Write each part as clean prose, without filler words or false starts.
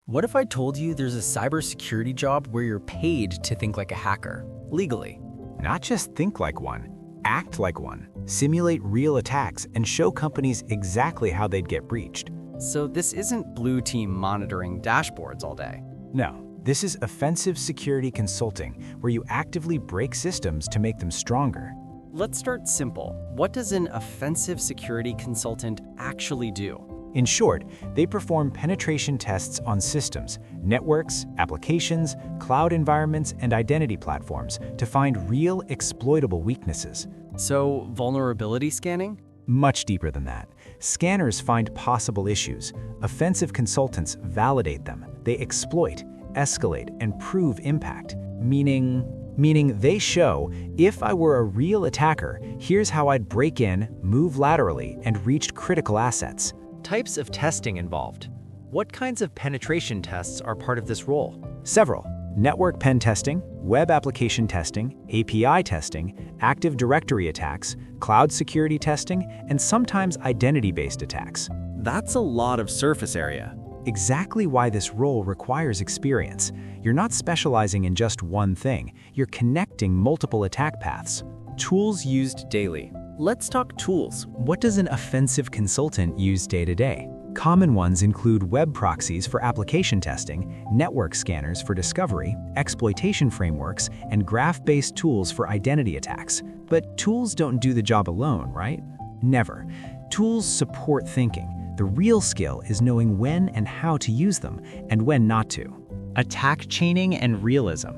What if I told you there's a cybersecurity job where you're paid to think like a hacker, legally? Not just think like one, act like one, simulate real attacks, and show companies exactly how they'd get breached. So this isn't blue team monitoring dashboards all day. No, this is offensive security consulting, where you actively break systems to make them stronger. Let's start simple. What does an offensive security consultant actually do? In short, they perform penetration tests on systems, networks, applications, cloud environments, and identity platforms to find real exploitable weaknesses. So, vulnerability scanning? Much deeper than that. Scanners find possible issues. Offensive consultants validate them. They exploit, escalate, and prove impact. Meaning they show, if I were a real attacker, here's how I'd break in, move laterally, and reach critical assets. Types of testing involved. What kinds of penetration tests are part of this role? Several. Network pen testing, web application testing, API testing, Active Directory attacks, cloud security testing, and sometimes identity-based attacks. That's a lot of surface area. Exactly why this role requires experience. You're not specializing in just one thing. You're connecting multiple attack paths. Tools used daily. Let's talk tools. What does an offensive consultant use day-to-day? Common ones include web proxies for application testing, network scanners for discovery, exploitation frameworks, and graph-based tools for identity attacks. But tools don't do the job alone, right? Never. Tools support thinking. The real skill is knowing when and how to use them, and when not to. Attack chaining and realism.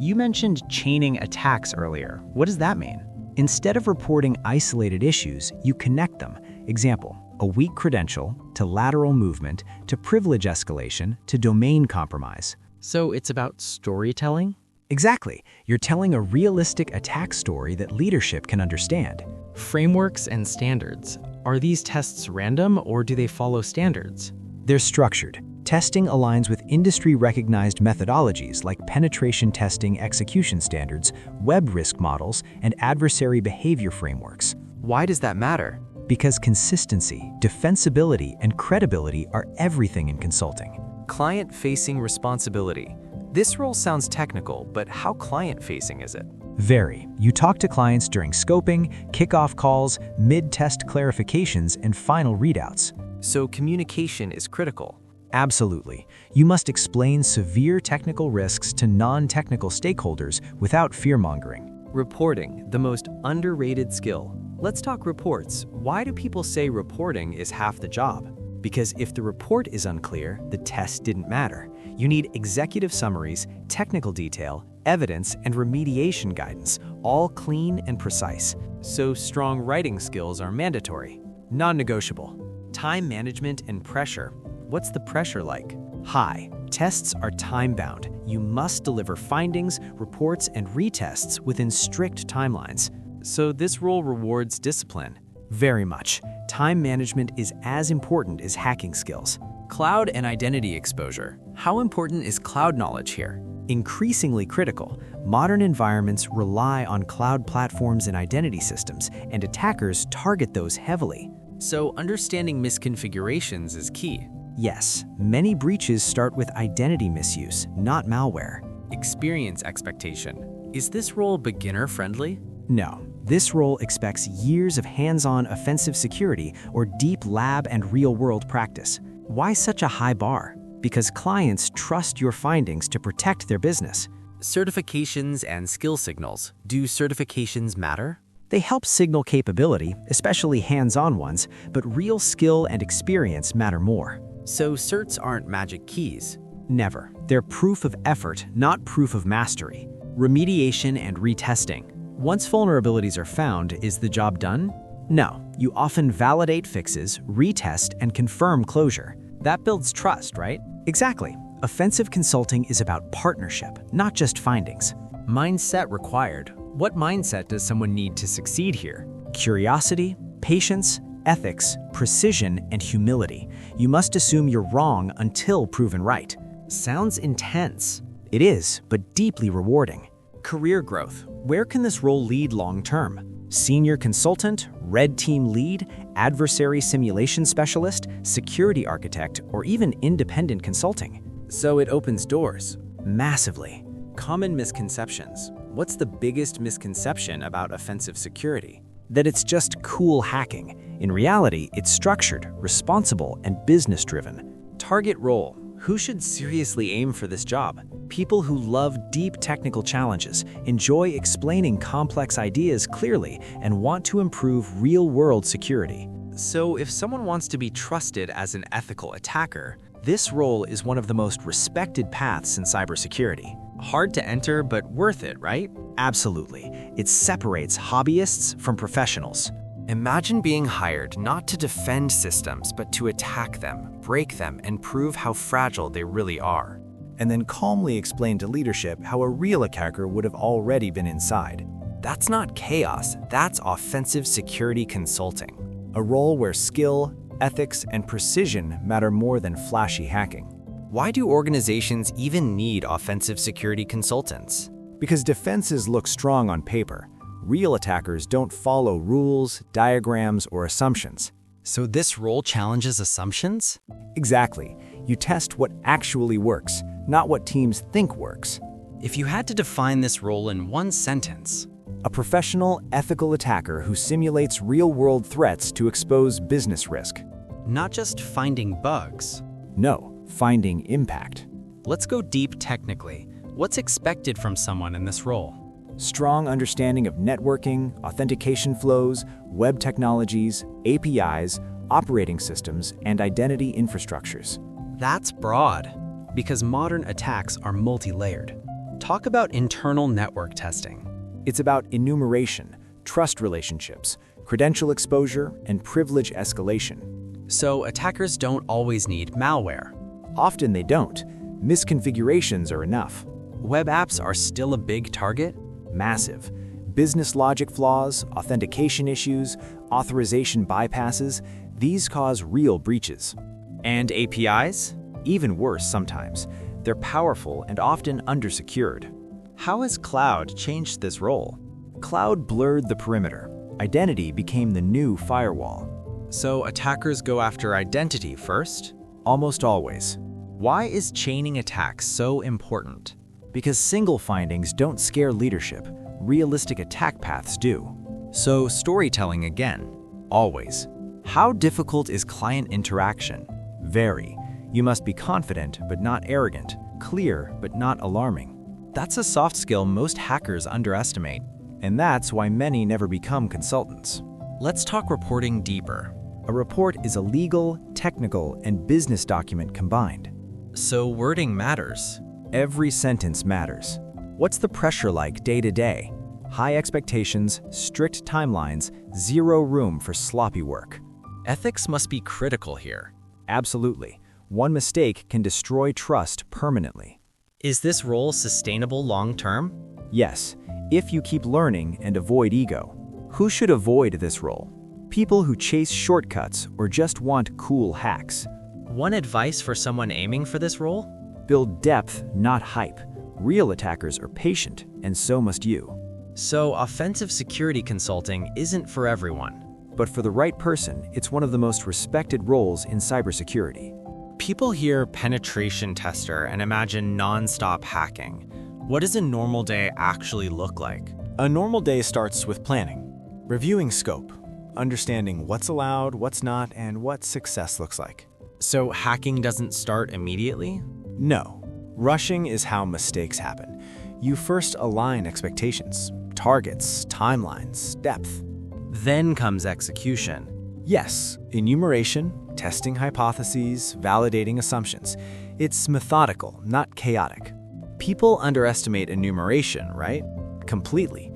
You mentioned chaining attacks earlier. What does that mean? Instead of reporting isolated issues, you connect them. Example, a weak credential to lateral movement to privilege escalation to domain compromise. So it's about storytelling? Exactly. You're telling a realistic attack story that leadership can understand. Frameworks and standards. Are these tests random or do they follow standards? They're structured. Testing aligns with industry-recognized methodologies like penetration testing execution standards, web risk models, and adversary behavior frameworks. Why does that matter? Because consistency, defensibility, and credibility are everything in consulting. Client-facing responsibility. This role sounds technical, but how client-facing is it? Very. You talk to clients during scoping, kickoff calls, mid-test clarifications, and final readouts. So communication is critical. Absolutely. You must explain severe technical risks to non-technical stakeholders without fear-mongering. Reporting, the most underrated skill. Let's talk reports. Why do people say reporting is half the job? Because if the report is unclear, the test didn't matter. You need executive summaries, technical detail, evidence, and remediation guidance, all clean and precise. So strong writing skills are mandatory. Non-negotiable. Time management and pressure. What's the pressure like? High. Tests are time-bound. You must deliver findings, reports, and retests within strict timelines. So this role rewards discipline. Very much. Time management is as important as hacking skills. Cloud and identity exposure. How important is cloud knowledge here? Increasingly critical. Modern environments rely on cloud platforms and identity systems, and attackers target those heavily. So understanding misconfigurations is key. Yes, many breaches start with identity misuse, not malware. Experience expectation. Is this role beginner-friendly? No. This role expects years of hands-on offensive security or deep lab and real-world practice. Why such a high bar? Because clients trust your findings to protect their business. Certifications and skill signals. Do certifications matter? They help signal capability, especially hands-on ones, but real skill and experience matter more. So certs aren't magic keys. Never. They're proof of effort, not proof of mastery. Remediation and retesting. Once vulnerabilities are found, is the job done? No. You often validate fixes, retest, and confirm closure. That builds trust, right? Exactly. Offensive consulting is about partnership, not just findings. Mindset required. What mindset does someone need to succeed here? Curiosity, patience, ethics, precision, and humility. You must assume you're wrong until proven right. Sounds intense. It is, but deeply rewarding. Career growth. Where can this role lead long-term? Senior consultant, red team lead, adversary simulation specialist, security architect, or even independent consulting. So it opens doors. Massively. Common misconceptions. What's the biggest misconception about offensive security? That it's just cool hacking. In reality, it's structured, responsible, and business-driven. Target role. Who should seriously aim for this job? People who love deep technical challenges, enjoy explaining complex ideas clearly, and want to improve real-world security. So if someone wants to be trusted as an ethical attacker, this role is one of the most respected paths in cybersecurity. Hard to enter, but worth it, right? Absolutely. It separates hobbyists from professionals. Imagine being hired not to defend systems, but to attack them, break them, and prove how fragile they really are. And then calmly explain to leadership how a real attacker would have already been inside. That's not chaos, that's offensive security consulting. A role where skill, ethics, and precision matter more than flashy hacking. Why do organizations even need offensive security consultants? Because defenses look strong on paper. Real attackers don't follow rules, diagrams, or assumptions. So this role challenges assumptions? Exactly. You test what actually works, not what teams think works. If you had to define this role in one sentence. A professional, ethical attacker who simulates real-world threats to expose business risk. Not just finding bugs. No, finding impact. Let's go deep technically. What's expected from someone in this role? Strong understanding of networking, authentication flows, web technologies, APIs, operating systems, and identity infrastructures. That's broad, because modern attacks are multi-layered. Talk about internal network testing. It's about enumeration, trust relationships, credential exposure, and privilege escalation. So attackers don't always need malware. Often they don't. Misconfigurations are enough. Web apps are still a big target? Massive. Business logic flaws, authentication issues, authorization bypasses, these cause real breaches. And APIs? Even worse sometimes. They're powerful and often undersecured. How has cloud changed this role? Cloud blurred the perimeter. Identity became the new firewall. So attackers go after identity first? Almost always. Why is chaining attacks so important? Because single findings don't scare leadership. Realistic attack paths do. So storytelling again. Always. How difficult is client interaction? Very. You must be confident but not arrogant, clear but not alarming. That's a soft skill most hackers underestimate. And that's why many never become consultants. Let's talk reporting deeper. A report is a legal, technical, and business document combined. So wording matters. Every sentence matters. What's the pressure like day to day? High expectations, strict timelines, zero room for sloppy work. Ethics must be critical here. Absolutely. One mistake can destroy trust permanently. Is this role sustainable long-term? Yes, if you keep learning and avoid ego. Who should avoid this role? People who chase shortcuts or just want cool hacks. One advice for someone aiming for this role? Build depth, not hype. Real attackers are patient, and so must you. So offensive security consulting isn't for everyone. But for the right person, it's one of the most respected roles in cybersecurity. People hear penetration tester and imagine non-stop hacking. What does a normal day actually look like? A normal day starts with planning, reviewing scope, understanding what's allowed, what's not, and what success looks like. So hacking doesn't start immediately? No. Rushing is how mistakes happen. You first align expectations, targets, timelines, depth. Then comes execution. Yes, enumeration, testing hypotheses, validating assumptions. It's methodical, not chaotic. People underestimate enumeration, right? Completely.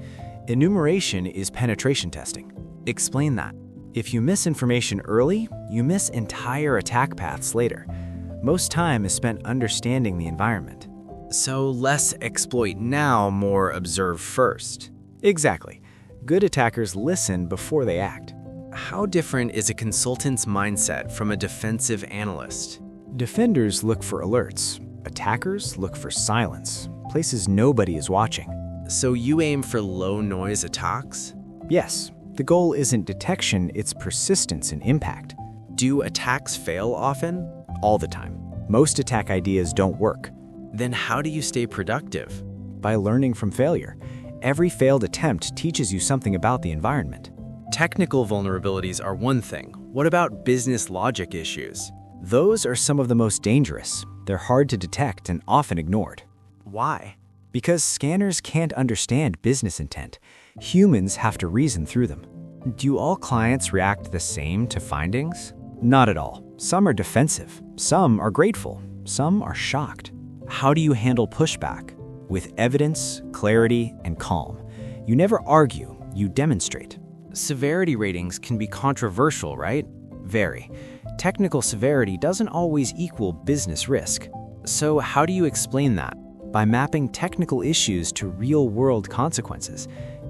Enumeration is penetration testing. Explain that. If you miss information early, you miss entire attack paths later. Most time is spent understanding the environment. So less exploit now, more observe first. Exactly. Good attackers listen before they act. How different is a consultant's mindset from a defensive analyst? Defenders look for alerts. Attackers look for silence, places nobody is watching. So you aim for low-noise attacks? Yes. The goal isn't detection, it's persistence and impact. Do attacks fail often? All the time. Most attack ideas don't work. Then how do you stay productive? By learning from failure. Every failed attempt teaches you something about the environment. Technical vulnerabilities are one thing. What about business logic issues? Those are some of the most dangerous. They're hard to detect and often ignored. Why? Because scanners can't understand business intent. Humans have to reason through them. Do all clients react the same to findings? Not at all. Some are defensive. Some are grateful. Some are shocked. How do you handle pushback? With evidence, clarity, and calm. You never argue, you demonstrate. Severity ratings can be controversial, right? Very. Technical severity doesn't always equal business risk. So how do you explain that? By mapping technical issues to real-world consequences.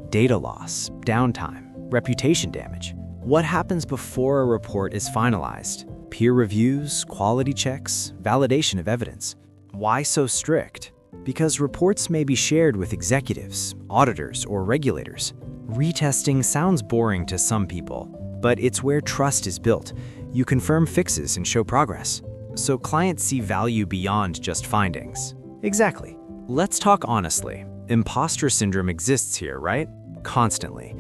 Data loss, downtime, reputation damage. What happens before a report is finalized? Peer reviews, quality checks, validation of evidence. Why so strict? Because reports may be shared with executives, auditors, or regulators. Retesting sounds boring to some people, but it's where trust is built. You confirm fixes and show progress. So clients see value beyond just findings. Exactly. Let's talk honestly. Imposter syndrome exists here, right? Constantly.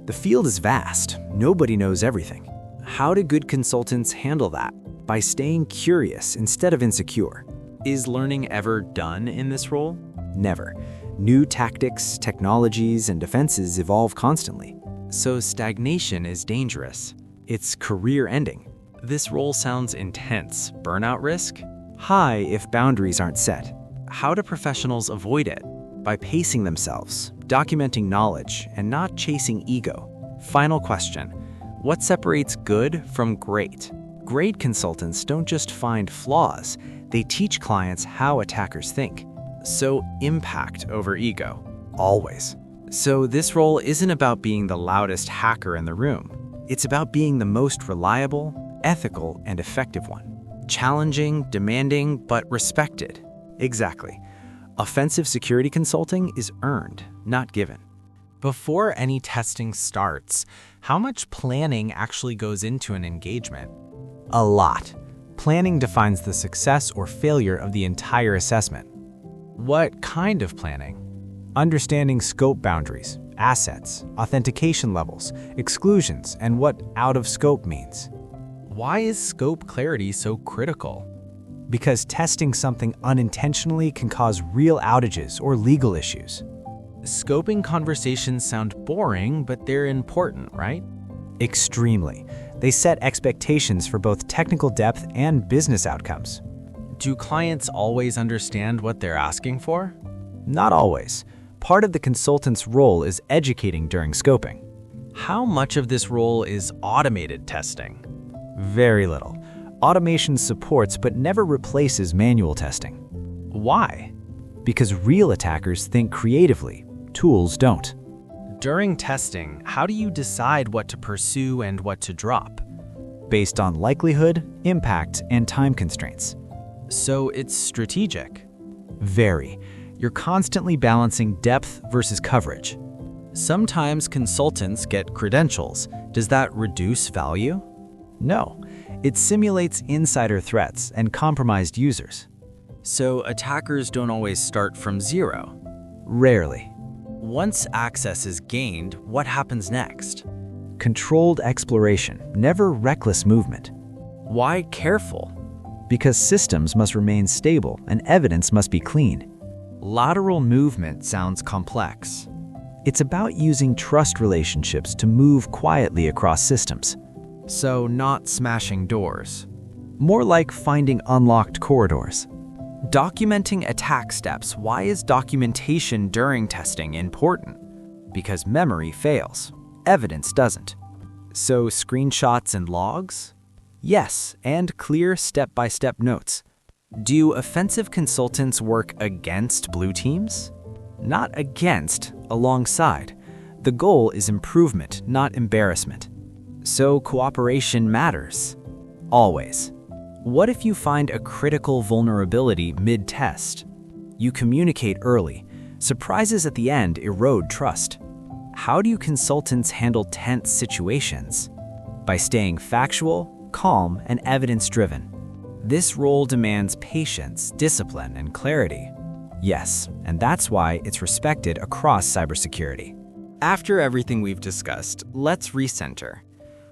The field is vast. Nobody knows everything. How do good consultants handle that? By staying curious instead of insecure. Is learning ever done in this role? Never. New tactics, technologies, and defenses evolve constantly. So stagnation is dangerous. It's career-ending. This role sounds intense. Burnout risk? High if boundaries aren't set. How do professionals avoid it? By pacing themselves, documenting knowledge, and not chasing ego. Final question. What separates good from great? Great consultants don't just find flaws, they teach clients how attackers think. So impact over ego. Always. So this role isn't about being the loudest hacker in the room. It's about being the most reliable, ethical, and effective one. Challenging, demanding, but respected. Exactly. Offensive security consulting is earned, not given. Before any testing starts, how much planning actually goes into an engagement? A lot. Planning defines the success or failure of the entire assessment. What kind of planning? Understanding scope boundaries, assets, authentication levels, exclusions, and what out of scope means. Why is scope clarity so critical? Because testing something unintentionally can cause real outages or legal issues. Scoping conversations sound boring, but they're important, right? Extremely. They set expectations for both technical depth and business outcomes. Do clients always understand what they're asking for? Not always. Part of the consultant's role is educating during scoping. How much of this role is automated testing? Very little. Automation supports but never replaces manual testing. Why? Because real attackers think creatively. Tools don't. During testing, how do you decide what to pursue and what to drop? Based on likelihood, impact, and time constraints. So it's strategic. Very. You're constantly balancing depth versus coverage. Sometimes consultants get credentials. Does that reduce value? No. It simulates insider threats and compromised users. So attackers don't always start from zero? Rarely. Once access is gained, what happens next? Controlled exploration, never reckless movement. Why careful? Because systems must remain stable and evidence must be clean. Lateral movement sounds complex. It's about using trust relationships to move quietly across systems. So not smashing doors. More like finding unlocked corridors. Documenting attack steps. Why is documentation during testing important? Because memory fails. Evidence doesn't. So screenshots and logs? Yes, and clear step-by-step notes. Do offensive consultants work against blue teams? Not against, alongside. The goal is improvement, not embarrassment. So cooperation matters. Always. What if you find a critical vulnerability mid-test? You communicate early. Surprises at the end erode trust. How do consultants handle tense situations? By staying factual, calm, and evidence-driven. This role demands patience, discipline, and clarity. Yes, and that's why it's respected across cybersecurity. After everything we've discussed, let's recenter.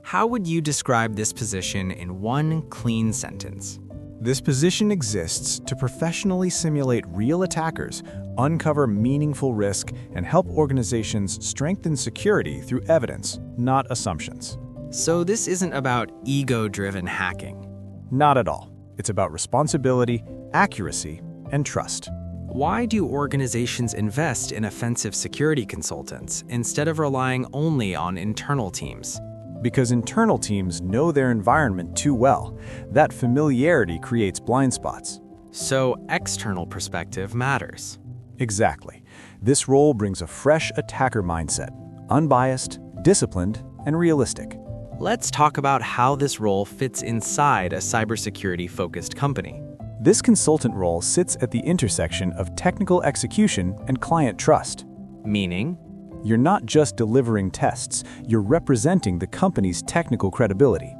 How would you describe this position in one clean sentence? This position exists to professionally simulate real attackers, uncover meaningful risk, and help organizations strengthen security through evidence, not assumptions. So this isn't about ego-driven hacking. Not at all. It's about responsibility, accuracy, and trust. Why do organizations invest in offensive security consultants instead of relying only on internal teams? Because internal teams know their environment too well. That familiarity creates blind spots. So external perspective matters. Exactly. This role brings a fresh attacker mindset, unbiased, disciplined, and realistic. Let's talk about how this role fits inside a cybersecurity-focused company. This consultant role sits at the intersection of technical execution and client trust. Meaning? You're not just delivering tests, you're representing the company's technical credibility.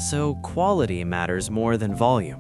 So quality matters more than volume.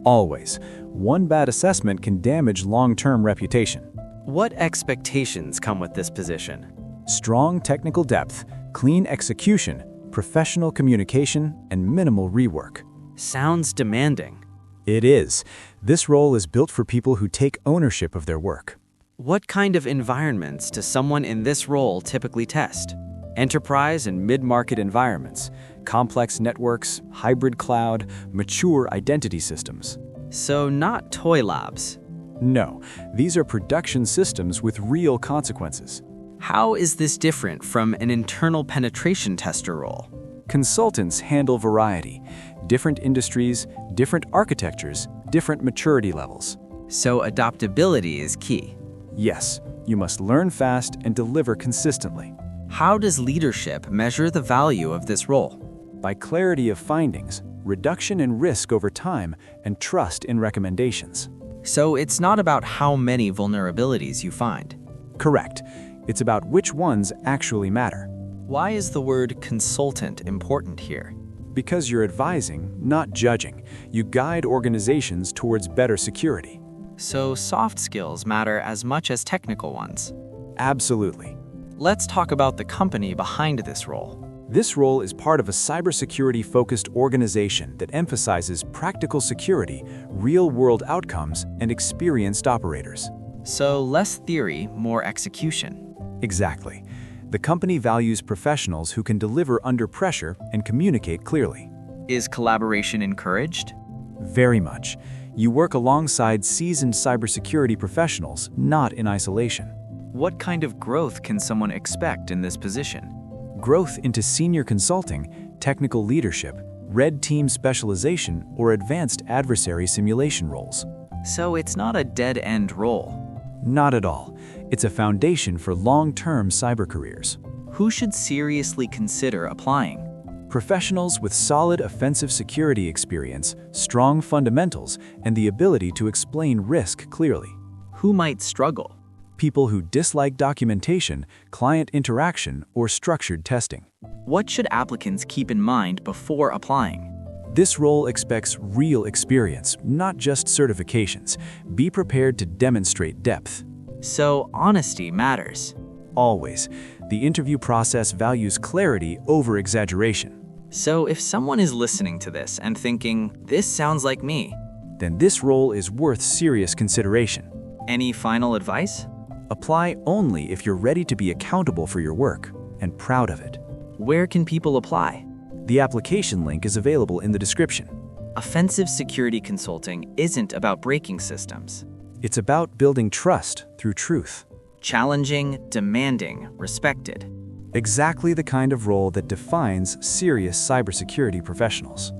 Always. One bad assessment can damage long-term reputation. What expectations come with this position? Strong technical depth, clean execution, professional communication, and minimal rework. Sounds demanding. It is. This role is built for people who take ownership of their work. What kind of environments does someone in this role typically test? Enterprise and mid-market environments, complex networks, hybrid cloud, mature identity systems. So not toy labs. No, these are production systems with real consequences. How is this different from an internal penetration tester role? Consultants handle variety, different industries, different architectures, different maturity levels. So adaptability is key. Yes, you must learn fast and deliver consistently. How does leadership measure the value of this role? By clarity of findings, reduction in risk over time, and trust in recommendations. So it's not about how many vulnerabilities you find. Correct. It's about which ones actually matter. Why is the word consultant important here? Because you're advising, not judging. You guide organizations towards better security. So soft skills matter as much as technical ones. Absolutely. Let's talk about the company behind this role. This role is part of a cybersecurity-focused organization that emphasizes practical security, real-world outcomes, and experienced operators. So less theory, more execution. Exactly. The company values professionals who can deliver under pressure and communicate clearly. Is collaboration encouraged? Very much. You work alongside seasoned cybersecurity professionals, not in isolation. What kind of growth can someone expect in this position? Growth into senior consulting, technical leadership, red team specialization, or advanced adversary simulation roles. So it's not a dead-end role. Not at all. It's a foundation for long-term cyber careers. Who should seriously consider applying? Professionals with solid offensive security experience, strong fundamentals, and the ability to explain risk clearly. Who might struggle? People who dislike documentation, client interaction, or structured testing. What should applicants keep in mind before applying? This role expects real experience, not just certifications. Be prepared to demonstrate depth. So honesty matters. Always. The interview process values clarity over exaggeration. So if someone is listening to this and thinking, this sounds like me, then this role is worth serious consideration. Any final advice? Apply only if you're ready to be accountable for your work and proud of it. Where can people apply? The application link is available in the description. Offensive security consulting isn't about breaking systems. It's about building trust through truth. Challenging, demanding, respected. Exactly the kind of role that defines serious cybersecurity professionals.